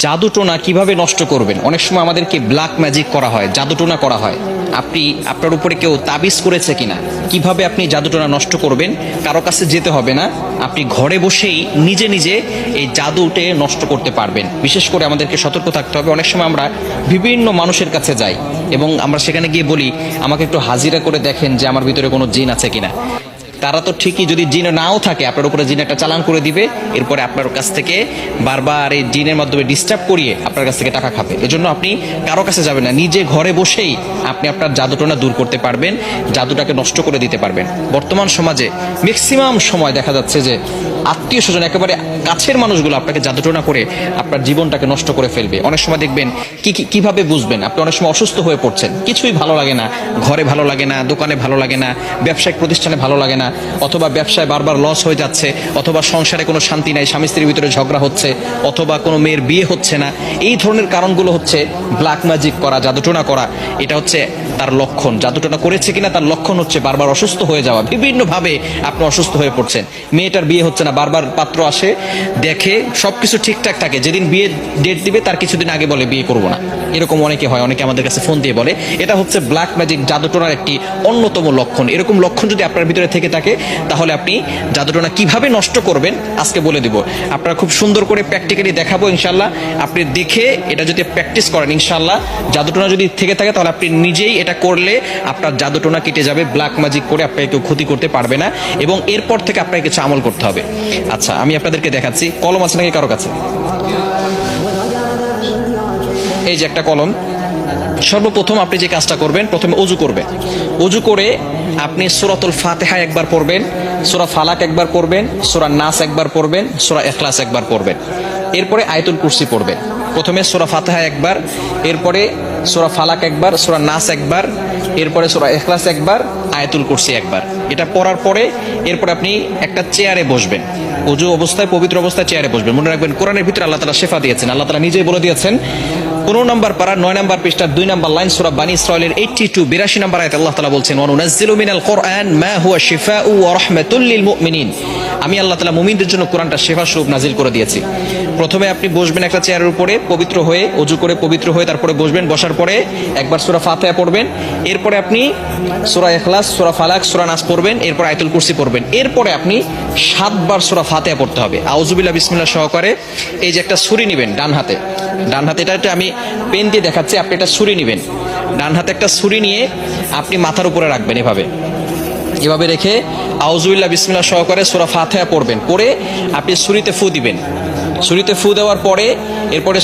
জাদুটোনা কিভাবে নষ্ট করবেন? অনেক সময় আমাদেরকে ব্ল্যাক ম্যাজিক করা হয়, জাদুটোনা করা হয়। আপনি আপনার উপরে কেউ তাবিজ করেছে কিনা, কিভাবে আপনি জাদুটোনা নষ্ট করবেন? কারো কাছে যেতে হবে না, আপনি ঘরে বসেই নিজে নিজে এই জাদুটে নষ্ট করতে পারবেন। বিশেষ করে আমাদেরকে সতর্ক থাকতে হবে। অনেক সময় আমরা বিভিন্ন মানুষের কাছে যাই এবং আমরা সেখানে গিয়ে বলি, আমাকে একটু হাজিরা করে দেখেন যে আমার ভিতরে কোনো জিন আছে কিনা। তারা তো ঠিকই, যদি জিন নাও থাকে আপনার উপরে জিন একটা চালান করে দিবে, এরপরে আপনার কাছ থেকে বারবার এই জিনের মাধ্যমে ডিস্টার্ব করিয়ে আপনার কাছ থেকে টাকা খাবে। এজন্য আপনি কারো কাছে যাবেন না, নিজে ঘরে বসেই আপনি আপনার জাদুটোনা দূর করতে পারবেন, জাদুটাকে নষ্ট করে দিতে পারবেন। বর্তমান সমাজে ম্যাক্সিমাম সময় দেখা যাচ্ছে যে আত্মীয় স্বজন, একেবারে কাছের মানুষগুলো আপনাকে জাদুটোনা করে আপনার জীবনটাকে নষ্ট করে ফেলবে। অনেক সময় দেখবেন কিভাবে বুঝবেন? আপনি অনেক সময় অসুস্থ হয়ে পড়ছেন, কিছুই ভালো লাগে না, ঘরে ভালো লাগে না, দোকানে ভালো লাগে না, ব্যবসায়িক প্রতিষ্ঠানে ভালো লাগে না, অথবা ব্যবসায় বারবার লস হয়ে যাচ্ছে, অথবা সংসারে কোনো শান্তি নাই, স্বামী স্ত্রীর ভিতরে ঝগড়া হচ্ছে, অথবা কোনো মেয়ের বিয়ে হচ্ছে না। এই ধরনের কারণগুলো হচ্ছে ব্ল্যাক ম্যাজিক করা, জাদুটোনা করা। এটা হচ্ছে তার লক্ষণ। জাদুটোনা করেছে কিনা তার লক্ষণ হচ্ছে বারবার অসুস্থ হয়ে যাওয়া, বিভিন্নভাবে আপনি অসুস্থ হয়ে পড়ছেন। মেয়েটার বিয়ে হচ্ছে না, বারবার পাত্র আসে, দেখে সবকিছু ঠিকঠাক থাকে, যেদিন বিয়ে ডেট দিবে তার কিছুদিন আগে বলে বিয়ে করবো না। এরকম অনেকে হয়, অনেকে আমাদের কাছে ফোন দিয়ে বলে। এটা হচ্ছে ব্ল্যাক ম্যাজিক, জাদুটোনার একটি অন্যতম লক্ষণ। এরকম লক্ষণ যদি আপনার ভিতরে থেকে থাকে, তাহলে আপনি জাদুটোনা কিভাবে নষ্ট করবেন আজকে বলে দিব। আপনারা খুব সুন্দর করে প্র্যাকটিক্যালি দেখাবো ইনশাল্লাহ। আপনি দেখে এটা যদি প্র্যাকটিস করেন, ইনশাল্লাহ জাদুটোনা যদি থেকে থাকে তাহলে আপনি নিজেই এটা করলে আপনার জাদুটোনা কেটে যাবে। ব্ল্যাক ম্যাজিক করে আপনাকে কেউ ক্ষতি করতে পারবে না, এবং এরপর থেকে আপনাকে কিছু আমল করতে হবে। আচ্ছা, আমি আপনাদেরকে দেখাচ্ছি। কলম আছে নাকি কারো কাছে? এই যে একটা কলম। সর্বপ্রথম আপনি যে কাজটা করবেন, প্রথমে অজু করবেন। অজু করে আপনি সূরাতুল ফাতিহা একবার পড়বেন, সূরা ফালাক একবার পড়বেন, সূরা নাস একবার পড়বেন, সূরা ইখলাস একবার পড়বেন। এরপরে আয়াতুল কুরসি পড়বেন। প্রথমে সূরা ফাতিহা একবার, এরপরে সূরা ফালাক একবার, সূরা নাস একবার, এরপরে সূরা ইখলাস একবার, আয়াতুল কুরসি একবার। এটা পড়ার পরে এরপর আপনি একটা চেয়ারে বসবেন। অজু অবস্থায়, পবিত্র অবস্থায় চেয়ারে বসবেন। মনে রাখবেন, কোরআনের ভিতরে আল্লাহ তাআলা শিফা দিয়েছেন। আল্লাহ তাআলা নিজেই বলে দিয়েছেন, 15 নম্বর পারা 9 নম্বর পৃষ্ঠার 2 নম্বর লাইন, সূরা বানী ইসরাঈলের 82 নম্বর আয়াতে আল্লাহ তাআলা বলছেন, ওয়া নুনাজ্জিলু মিনাল কুরআন মা হুয়া শিফাউ ওয়া রাহমাতুল লিল মুমিনিন। আমি আল্লাহ তাআলা মুমিনদের জন্য কোরআনটা শিফা স্বরূপ নাজিল করে দিয়েছি। প্রথমে আপনি বসবেন একটা চেয়ারের উপরে, পবিত্র হয়ে, অজু করে পবিত্র হয়ে তারপরে বসবেন। বসার পরে একবার সূরা ফাতিহা পড়বেন, এরপরে আপনি সূরা ইখলাস, সূরা ফালাক, সূরা নাস পড়বেন, এরপর আয়াতুল কুরসি পড়বেন। এরপরে আপনি 7 বার সূরা ফাতিহা পড়তে হবে। আউযুবিল্লাহ বিসমিল্লাহ সহকারে এই যে একটা ছুরি নেবেন ডান হাতে, এটা আমি পেন দিয়ে দেখাচ্ছি, আপনি এটা ছুরি নেবেন। ডান হাতে একটা ছুরি নিয়ে আপনি মাথার উপরে রাখবেন, এভাবে রেখে আউযুবিল্লাহ বিসমিল্লাহ সহকারে সূরা ফাতিহা পড়বেন। পড়ে আপনি ছুরিতে ফু দিবেন। ছুরিতে ফু দেওয়ার পরে এরপরে